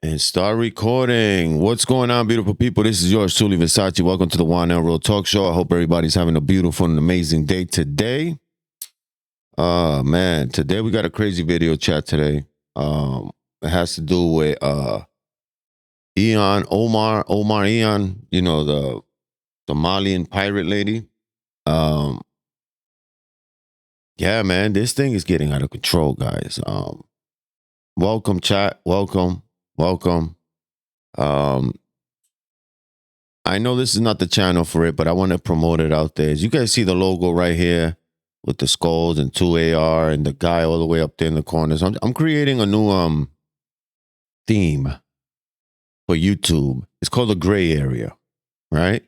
And start recording. What's going on, beautiful people? This is yours truly, Versace. Welcome to the Juan L. Real Talk Show. I hope everybody's having a beautiful and amazing day today. Man, today we got a crazy video chat today. It has to do with Ilhan Omar, Ilhan, the Somalian pirate lady. Yeah, man, this thing is getting out of control, guys. Welcome, chat. Welcome. Um, I know this is not the channel for it, but I want to promote it out there. As you guys see the logo right here with the skulls and 2AR and the guy all the way up there in the corners. I'm creating a new theme for YouTube. It's called the Gray Area, right?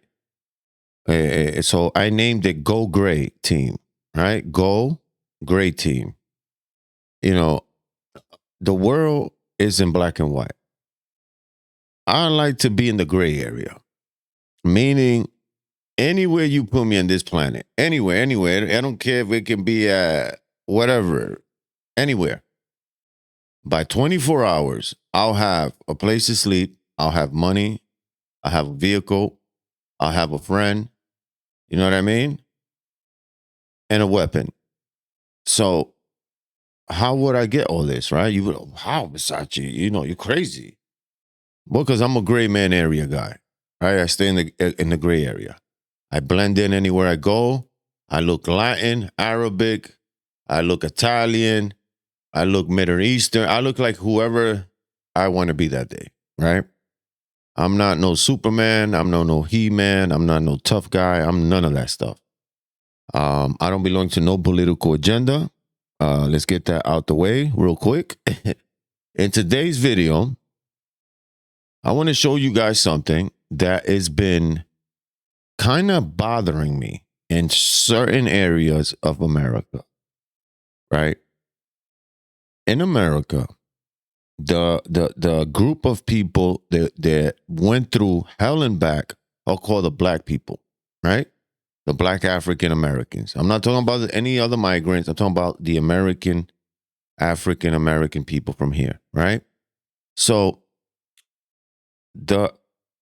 So I named it Go Gray Team, right? Go Gray Team. You know, the world is in black and white. I like to be in the gray area, meaning anywhere you put me on this planet, anywhere. I don't care if it can be whatever, anywhere. By 24 hours, I'll have a place to sleep. I'll have money. I'll have a vehicle. I'll have a friend. You know what I mean? And a weapon. So how would I get all this, right? You would, how, Versace? You're crazy. Well, because I'm a gray man area guy, right? I stay in the gray area. I blend in anywhere I go. I look Latin, Arabic. I look Italian. I look Middle Eastern. I look like whoever I want to be that day, right? I'm not no Superman. I'm no He-Man. I'm not no tough guy. I'm none of that stuff. I don't belong to no political agenda. Let's get that out the way real quick. In today's video, I want to show you guys something that has been kind of bothering me in certain areas of America, right? In America, the group of people that went through hell and back are called the black people, right? The black African Americans. I'm not talking about any other migrants. I'm talking about the African American people from here, right? So the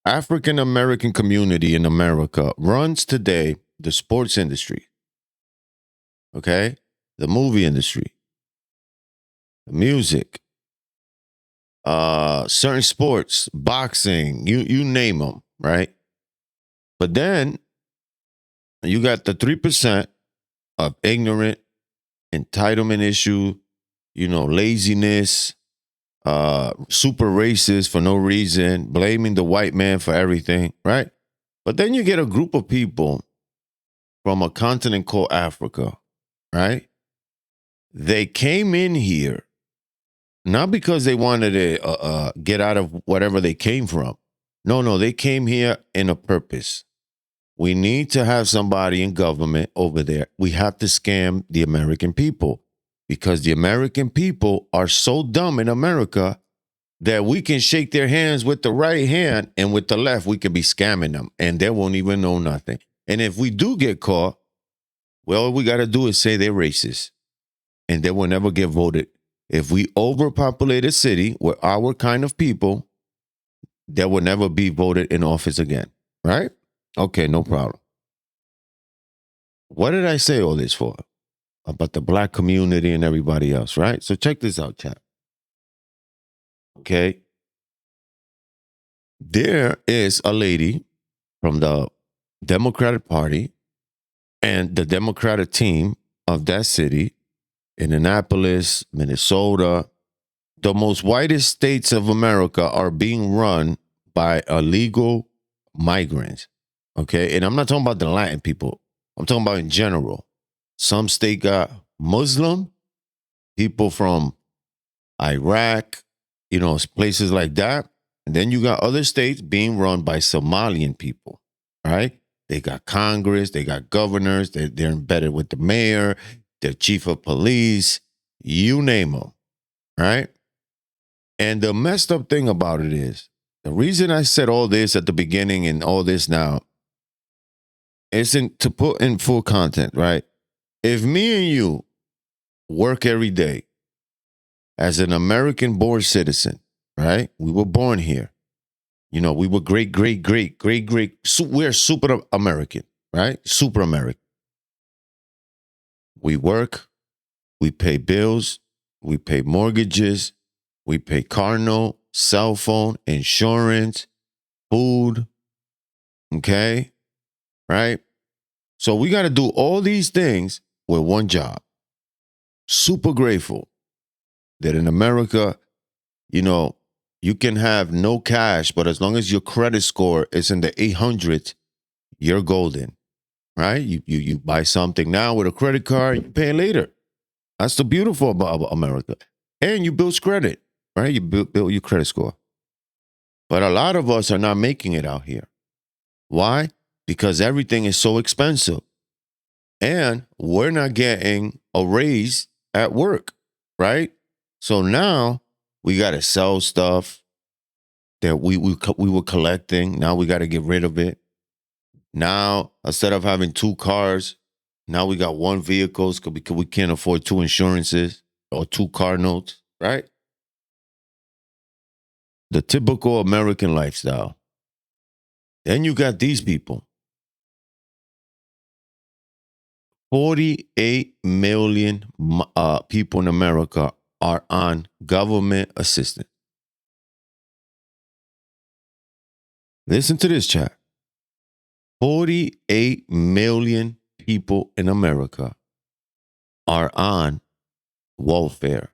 African American community in America runs today the sports industry, okay? The movie industry, the music, certain sports, boxing, you name them, right? But then you got the 3% of ignorant, entitlement issue, laziness, super racist for no reason, blaming the white man for everything, right? But then you get a group of people from a continent called Africa, right? They came in here not because they wanted to get out of whatever they came from. No, they came here in a purpose. We need to have somebody in government over there. We have to scam the American people because the American people are so dumb in America that we can shake their hands with the right hand and with the left, we could be scamming them and they won't even know nothing. And if we do get caught, well, all we got to do is say they're racist and they will never get voted. If we overpopulate a city with our kind of people, they will never be voted in office again, right? Okay, no problem. What did I say all this for? About the black community and everybody else, right? So check this out, chat. Okay. There is a lady from the Democratic Party and the Democratic team of that city, Indianapolis, Minnesota. The most whitest states of America are being run by illegal migrants. Okay. And I'm not talking about the Latin people. I'm talking about in general. Some state got Muslim, people from Iraq, places like that. And then you got other states being run by Somalian people, right? They got Congress, they got governors, they're embedded with the mayor, the chief of police, you name them, right? And the messed up thing about it is, the reason I said all this at the beginning and all this now isn't to put in full content, right? If me and you work every day as an American-born citizen, right? We were born here. You know, we were great. We're super American, right? Super American. We work, we pay bills, we pay mortgages, we pay car note, cell phone, insurance, food, okay? Right? So we got to do all these things with one job. Super grateful that in America, you know, you can have no cash, but as long as your credit score is in the 800s, you're golden, right? You buy something now with a credit card, you pay later. That's the beautiful about America. And you build credit, right? You build your credit score. But a lot of us are not making it out here. Why? Because everything is so expensive. And we're not getting a raise at work, right? So now we got to sell stuff that we were collecting. Now we got to get rid of it. Now, instead of having two cars, now we got one vehicle because we can't afford two insurances or two car notes, right? The typical American lifestyle. Then you got these people. 48 million people in America are on government assistance. Listen to this, chat. 48 million people in America are on welfare,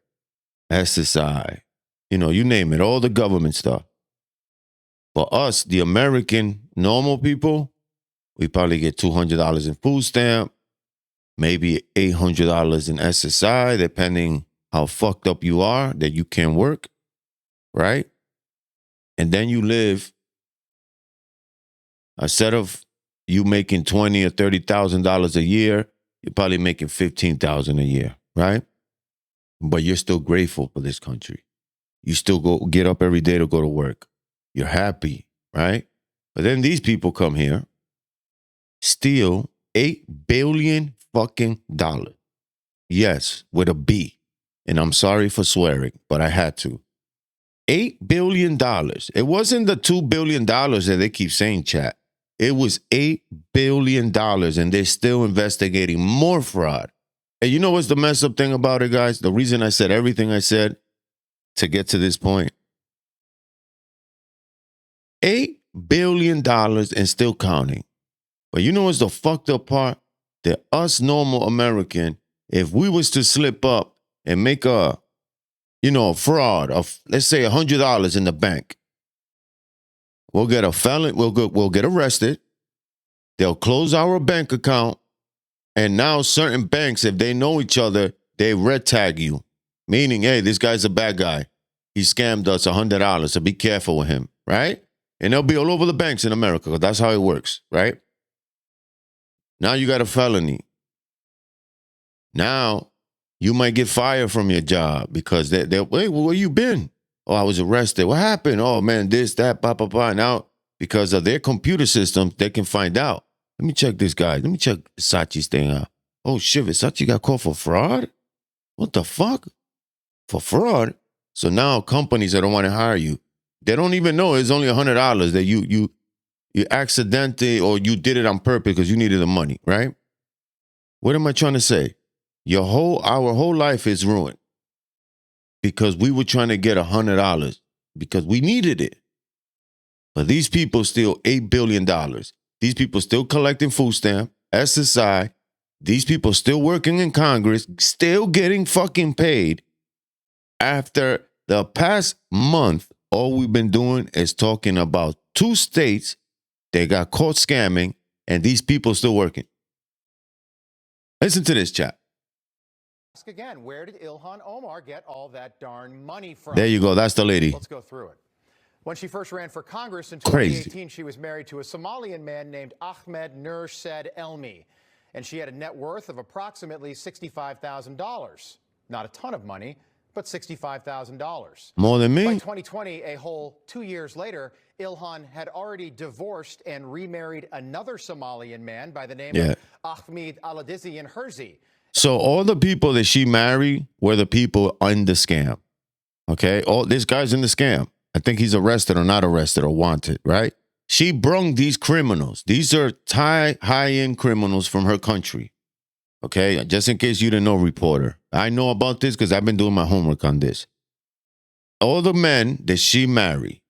SSI, you know, you name it, all the government stuff. For us, the American normal people, we probably get $200 in food stamp, maybe $800 in SSI, depending how fucked up you are that you can't work, right? And then you live, instead of you making $20,000 or $30,000 a year, you're probably making $15,000 a year, right? But you're still grateful for this country. You still get up every day to go to work. You're happy, right? But then these people come here, steal $8 billion fucking dollars. Yes, with a B. And I'm sorry for swearing, but I had to. $8 billion. It wasn't the $2 billion that they keep saying, chat. It was $8 billion, and they're still investigating more fraud. And you know what's the messed up thing about it, guys? The reason I said everything I said to get to this point. $8 billion and still counting. But you know what's the fucked up part? That us normal American, if we was to slip up and make a fraud of, let's say, $100 in the bank, we'll get a felon, we'll get arrested. They'll close our bank account. And now certain banks, if they know each other, they red tag you. Meaning, hey, this guy's a bad guy. He scammed us $100, so be careful with him, right? And they'll be all over the banks in America, because that's how it works, right? Now you got a felony. Now you might get fired from your job because they're wait, where you been? Oh, I was arrested. What happened? Oh, man, this, that, blah, blah, blah. Now, because of their computer systems, they can find out. Let me check this guy. Let me check Versace's thing out. Oh, shit, Versace got caught for fraud? What the fuck? For fraud? So now companies that don't want to hire you, they don't even know it's only $100 that you accidentally, or you did it on purpose because you needed the money, right? What am I trying to say? Our whole life is ruined because we were trying to get $100 because we needed it. But these people steal $8 billion. These people still collecting food stamp, SSI. These people still working in Congress, still getting fucking paid. After the past month, all we've been doing is talking about 2 states that got caught scamming, and these people still working. Listen to this, chat. Again, where did Ilhan Omar get all that darn money from? There you go. That's the lady. Let's go through it. When she first ran for Congress in 2018, she was married to a Somalian man named Ahmed Nur Said Elmi, and she had a net worth of approximately $65,000. Not a ton of money, but $65,000. More than me. By 2020, a whole 2 years later, Ilhan had already divorced and remarried another Somalian man by the name of Ahmed Aladizian Herzi. So all the people that she married were the people in the scam. Okay? All this guy's in the scam. I think he's arrested or not arrested or wanted, right? She brung these criminals. These are Thai high-end criminals from her country. Okay, just in case you didn't know, reporter. I know about this because I've been doing my homework on this. All the men that she married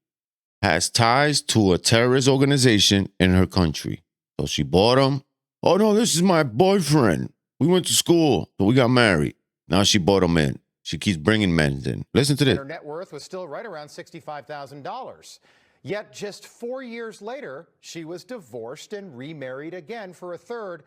has ties to a terrorist organization in her country. So she bought them. Oh, no, this is my boyfriend. We went to school, so we got married. Now she bought them in. She keeps bringing men in. Listen to this. Her net worth was still right around $65,000. Yet just 4 years later, she was divorced and remarried again for a third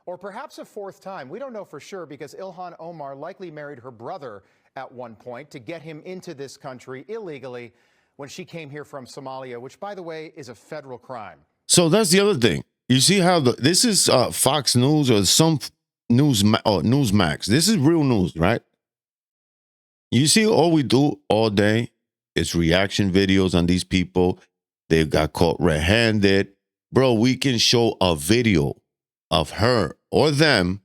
or perhaps a fourth time. We don't know for sure because Ilhan Omar likely married her brother at one point to get him into this country illegally when she came here from Somalia, which, by the way, is a federal crime. So that's the other thing. You see how this is Fox News or some Newsmax. This is real news, right? You see all we do all day is reaction videos on these people. They got caught red-handed. Bro, we can show a video of her or them,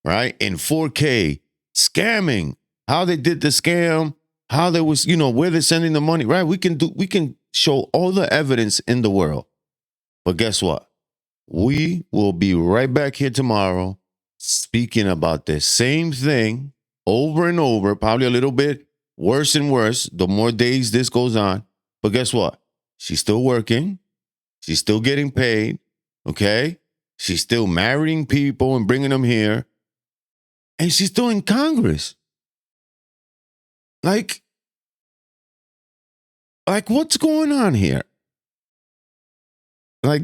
right, in 4K scamming, how they did the scam, how they was, where they're sending the money, right? We can show all the evidence in the world. But guess what? We will be right back here tomorrow speaking about the same thing over and over, probably a little bit worse and worse the more days this goes on. But guess what? She's still working. She's still getting paid, okay? She's still marrying people and bringing them here. And she's still in Congress. Like what's going on here? Like,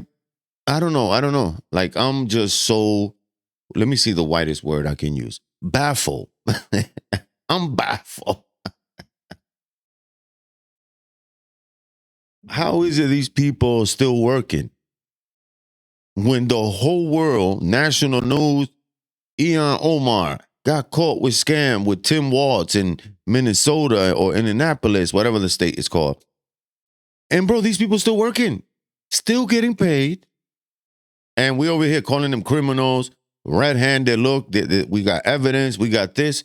I don't know. Like, I'm just so, let me see the whitest word I can use. Baffled. I'm baffled. How is it these people are still working when the whole world, national news, Ilhan Omar got caught with scam with Tim Waltz in Minnesota or Indianapolis, whatever the state is called. And bro, these people still working, still getting paid. And we over here calling them criminals, red-handed. Look, we got evidence, we got this,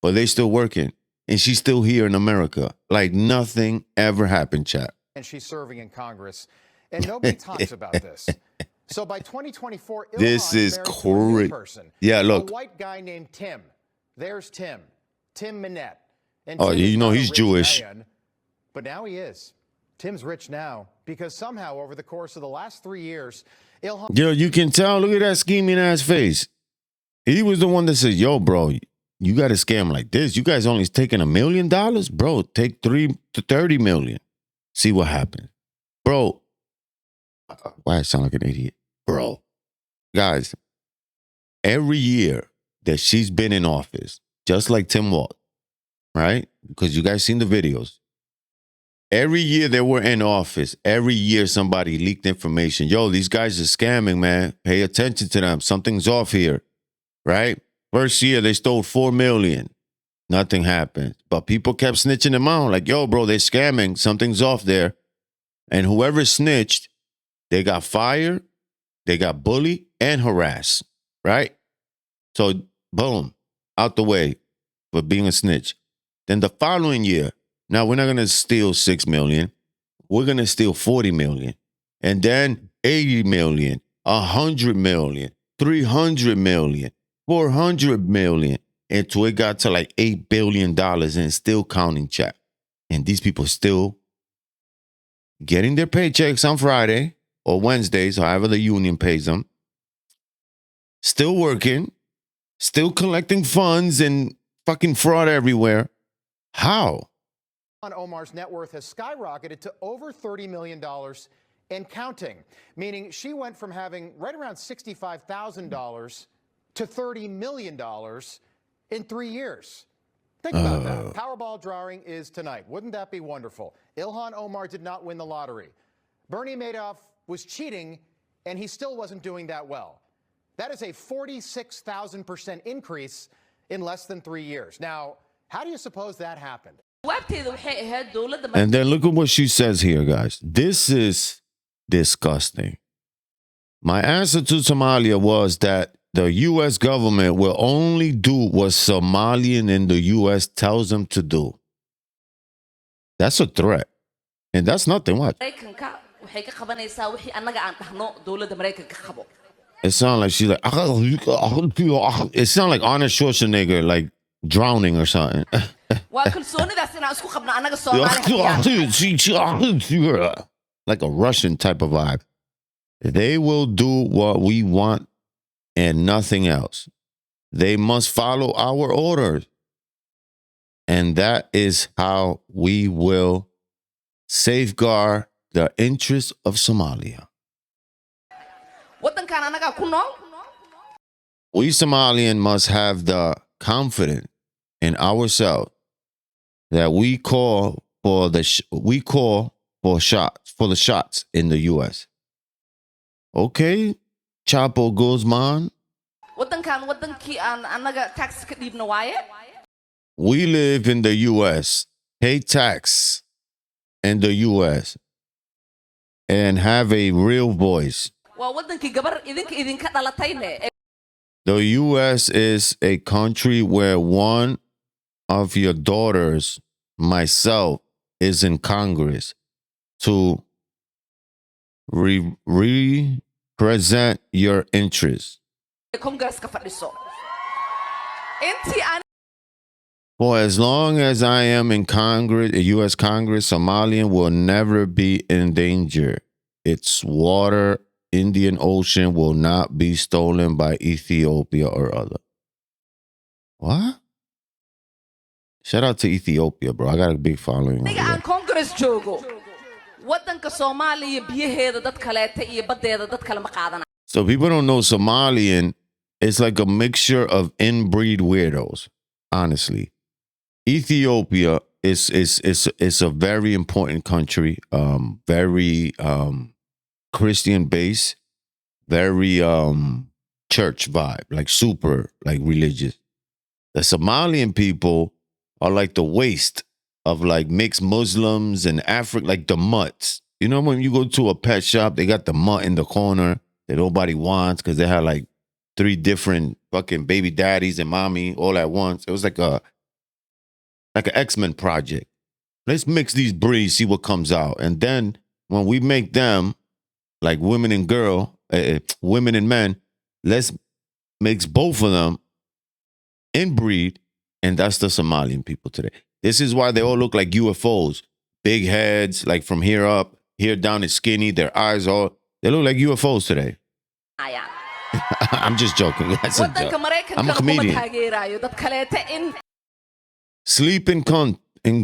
but they still working. And she's still here in America. Like nothing ever happened, chat. And she's serving in Congress. And nobody talks about this. So by 2024, Ilhan this is crazy. Yeah, look. A white guy named Tim. There's Tim Minette. And oh, Tim he's Jewish. Man, but now he is. Tim's rich now because somehow over the course of the last 3 years, Ilhan... Yo, you can tell. Look at that scheming ass face. He was the one that said, yo, bro, you got a scam like this. You guys only taking $1 million? Bro, take 3 to 30 million. See what happens. Bro, why I sound like an idiot? Bro, guys, every year that she's been in office, just like Tim Waltz, right? Because you guys seen the videos. Every year they were in office, every year somebody leaked information. Yo, these guys are scamming, man. Pay attention to them. Something's off here, right? First year they stole $4 million. Nothing happened. But people kept snitching them out. Like, yo, bro, they're scamming. Something's off there. And whoever snitched, they got fired, they got bullied and harassed, right? So, boom, out the way for being a snitch. Then the following year, now we're not going to steal $6 million. We're going to steal $40 million. And then $80 million, $100 million, $300 million, $400 million. Until it got to like $8 billion and still counting, chat. And these people still getting their paychecks on Friday or Wednesdays, however the union pays them. Still working, still collecting funds and fucking fraud everywhere. How? Ilhan Omar's net worth has skyrocketed to over $30 million and counting, meaning she went from having right around $65,000 to $30 million in 3 years. Think about that. Powerball drawing is tonight. Wouldn't that be wonderful? Ilhan Omar did not win the lottery. Bernie Madoff was cheating, and he still wasn't doing that well. That is a 46,000% increase in less than 3 years. Now, how do you suppose that happened? And then look at what she says here, guys. This is disgusting. My answer to Somalia was that the U.S. government will only do what Somalian in the U.S. tells them to do. That's a threat. And that's nothing. What? Maraykanka waxay ka qabanaysaa wixii annaga aan dhahno dowladda Maraykanka qabo. It sounds like she's like, it sounds like Arnold Schwarzenegger, like drowning or something. Waa kalsoonidaas inaan isku qabno annaga Soomaaliya. Like a Russian type of vibe. They will do what we want and nothing else. They must follow our orders. And that is how we will safeguard the interests of Somalia. Waddankan annaga ku nool. We Somalian must have the confidence in ourselves that we call for the shots in the U.S. Okay, Chapo Guzman. Waddankan waddankii aan annaga tax ka dhiibno waaye. We live in the U.S., pay tax in the U.S., and have a real voice. Waa waddankii gabar idinka dhalatayne. The U.S. is a country where one of your daughters, myself, is in Congress to represent your interests. Congress ka fadhiso. Intii aan For as long as I am in Congress, U.S. Congress, Somalian will never be in danger. Its water, Indian Ocean, will not be stolen by Ethiopia or other. What? Shout out to Ethiopia, bro. I got a big following. aniga aan Congress joogo. Waddanka Soomaaliya biyaheeda dad kaleeta iyo baddeeda dad kale ma qaadana. So people don't know Somalian is like a mixture of inbreed weirdos, honestly. Ethiopia is a very important country, very Christian based, very church vibe, like super like religious. The Somalian people are like the waste of like mixed Muslims and Africa, like the mutts. You know, when you go to a pet shop, they got the mutt in the corner that nobody wants because they had like 3 different fucking baby daddies and mommy all at once. It was like an X-Men project. Let's mix these breeds, see what comes out. And then when we make them like women and men, let's mix both of them inbreed. And that's the Somalian people today. This is why they all look like UFOs. Big heads, like from here up, here down is skinny. Their eyes they look like UFOs today. I'm just joking. That's a joke. I'm a comedian. Sleep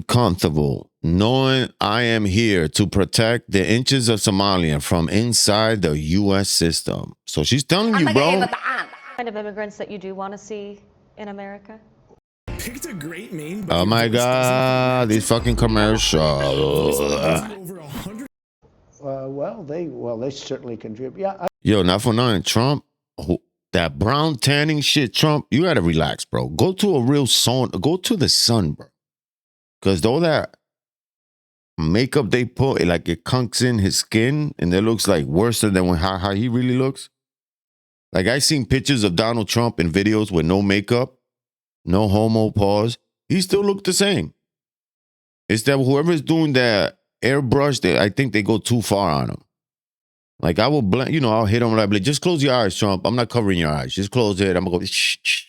comfortable, knowing I am here to protect the interests of Somalia from inside the U.S. system. So she's telling you, bro. Kind of immigrants that you do want to see in America? Picked a great name. Oh my God, these fucking commercials. Well, they certainly contribute. Yeah. Yo, not for nothing. Trump, that brown tanning shit, Trump, you gotta relax, bro. Go to a real sauna. Go to the sun, bro. Because all that makeup they put, it conks in his skin, and it looks like worse than how he really looks. Like, I seen pictures of Donald Trump in videos with no makeup, no homo pause. He still looked the same. It's that whoever's doing that airbrush, I think they go too far on him. Like, I will blend, I'll hit him like, just close your eyes, Trump. I'm not covering your eyes. Just close it. I'm going to go, shh.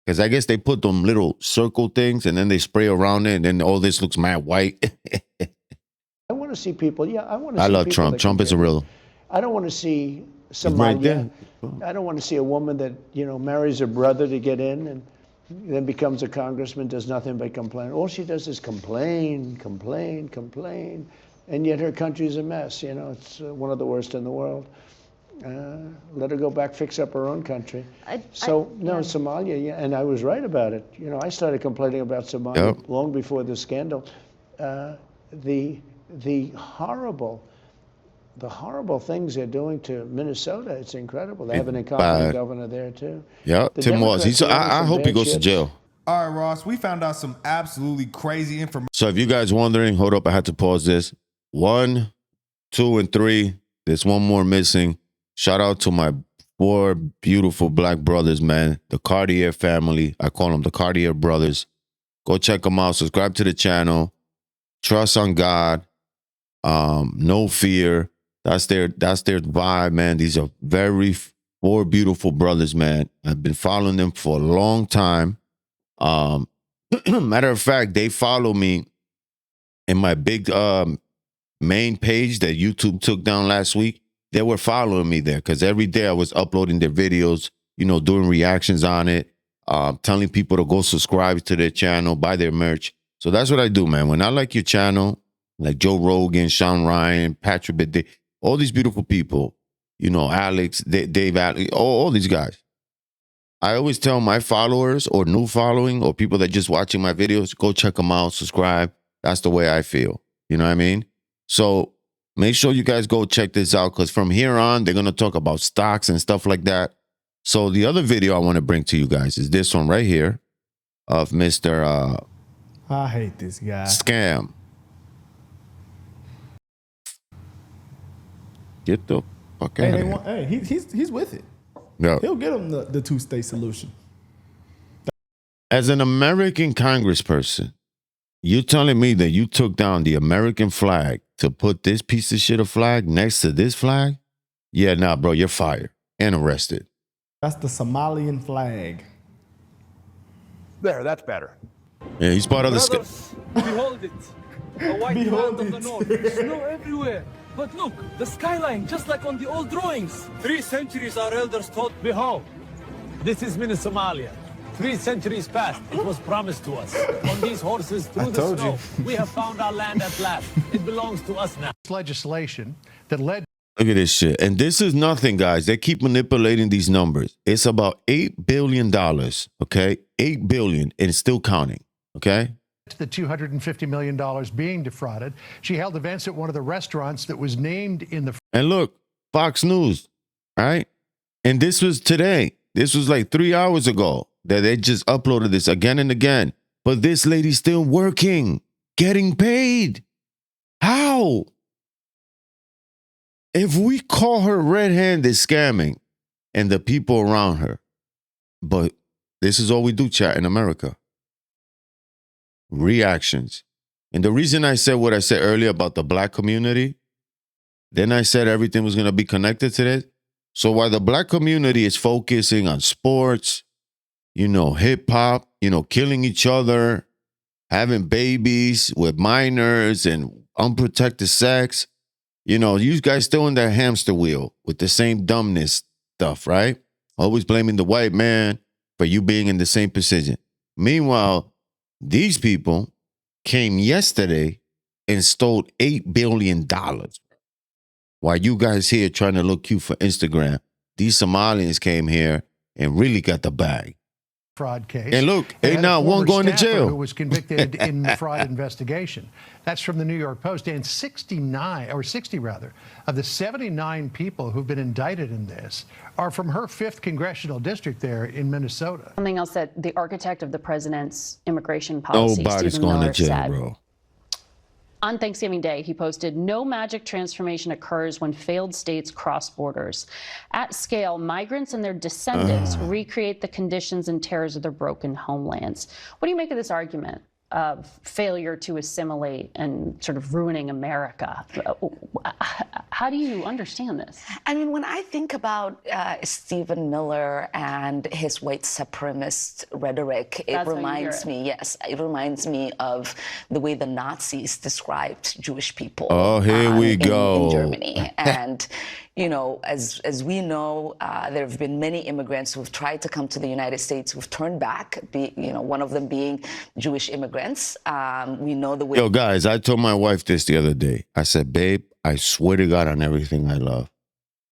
Because I guess they put them little circle things and then they spray around it and then all this looks mad white. I want to see people. Yeah, I want to see. I love Trump. Trump is a real. I don't want to see somebody. Right, I don't want to see a woman that marries her brother to get in and then becomes a congressman, does nothing but complain. All she does is complain, and yet her country's a mess. It's one of the worst in the world. Let her go back, fix up her own country. Somalia, yeah, and I was right about it. I started complaining about Somalia long before the scandal. The horrible things they're doing to Minnesota, it's incredible. They have an incompetent governor there too. Yeah, Tim Walz. I hope he goes to jail. All right, Ross, we found out some absolutely crazy information. So if you guys wondering, hold up, I had to pause this. 1, 2, and 3. There's one more missing. Shout out to my 4 beautiful black brothers, man. The Cartier family. I call them the Cartier brothers. Go check them out. Subscribe to the channel. Trust on God. No Fear. That's their vibe, man. These are four beautiful brothers, man. I've been following them for a long time. Matter of fact, they follow me in my big main page that YouTube took down last week. They were following me there because every day I was uploading their videos, you know, doing reactions on it, telling people to go subscribe to their channel, buy their merch. So that's what I do, man. When I like your channel, like Joe Rogan, Sean Ryan, Patrick Bede, all these beautiful people, you know, Alex, Dave, all these guys. I always tell my followers or new following or people that just watching my videos, go check them out, subscribe. That's the way I feel. You know what I mean? So make sure you guys go check this out because from here on, they're going to talk about stocks and stuff like that. So the other video I want to bring to you guys is this one right here of Mr. I hate this guy. Scam. Get the fuck out of here. Hey, he's with it. Yeah. He'll get him the two-state solution. As an American congressperson, you telling me that you took down the American flag to put this piece of shit of flag next to this flag? Yeah, nah, bro, you're fired and arrested. That's the Somalian flag. There, that's better. Yeah, he's part of the... Brothers, behold it. A white land of the north. Snow everywhere. But look, the skyline, just like on the old drawings. 3 centuries our elders taught. Behold, this is Mini Somalia. 3 centuries past, it was promised to us. On these horses through the snow, we have found our land at last. It belongs to us now. Legislation that led... Look at this shit. And this is nothing, guys. They keep manipulating these numbers. It's about $8 billion, okay? $8 billion and still counting, okay? The $250 million being defrauded. She held events at one of the restaurants that was named in the... And look, Fox News, right? And this was today. This was like 3 hours ago that they just uploaded this again and again. But this lady's still working, getting paid. How? If we call her red-handed scamming and the people around her, but this is all we do, chat, in America. Reactions. And the reason I said what I said earlier about the black community, then I said everything was going to be connected to this. So while the black community is focusing on sports, you know, hip hop, you know, killing each other, having babies with minors and unprotected sex, you know, you guys still in that hamster wheel with the same dumbness stuff, right? Always blaming the white man for you being in the same position. Meanwhile, these people came yesterday and stole $8 billion. While you guys here trying to look cute for Instagram, these Somalians came here and really got the bag. Fraud case. And look, ain't not one going to jail. Who was convicted in the fraud investigation. That's from the New York Post. And 60 of the 79 people who've been indicted in this are from her 5th congressional district there in Minnesota. Something else that the architect of the president's immigration policy, Nobody's Stephen going Miller, to jail, said. bro. On Thanksgiving Day, he posted, "No magic transformation occurs when failed states cross borders. At scale, migrants and their descendants recreate the conditions and terrors of their broken homelands." What do you make of this argument of failure to assimilate and sort of ruining America? How do you understand this? I mean, when I think about Stephen Miller and his white supremacist rhetoric, it reminds me, yes, it reminds me of the way the Nazis described Jewish people. Oh, here we go. In Germany. And, you know, as we know, there have been many immigrants who've tried to come to the United States who've turned back, one of them being Jewish immigrants. We know the way... Yo, guys, I told my wife this the other day. I said, babe, I swear to God on everything I love,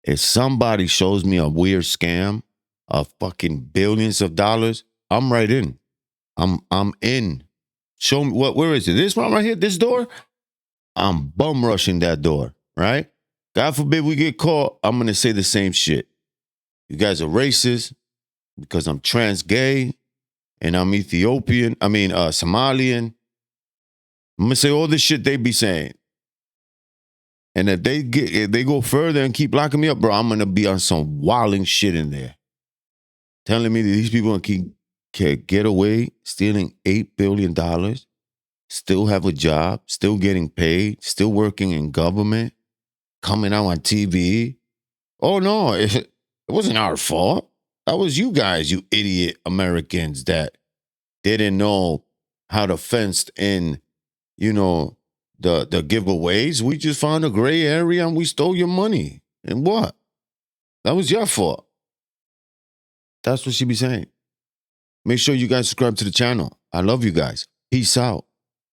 if somebody shows me a weird scam of fucking billions of dollars, I'm right in. I'm in. Show me, where is it? This one right here, this door? I'm bum rushing that door, right? God forbid we get caught, I'm going to say the same shit. You guys are racist because I'm trans gay and I'm Somalian. I'm going to say all the shit they be saying. And if they go further and keep locking me up, bro, I'm going to be on some wilding shit in there. Telling me that these people can get away stealing $8 billion still have a job, still getting paid, still working in government, coming out on TV. Oh, no, it wasn't our fault. That was you guys, you idiot Americans that didn't know how to fence in, you know, the giveaways. We just found a gray area and we stole your money. And what? That was your fault. That's what she be saying. Make sure you guys subscribe to the channel. I love you guys. Peace out.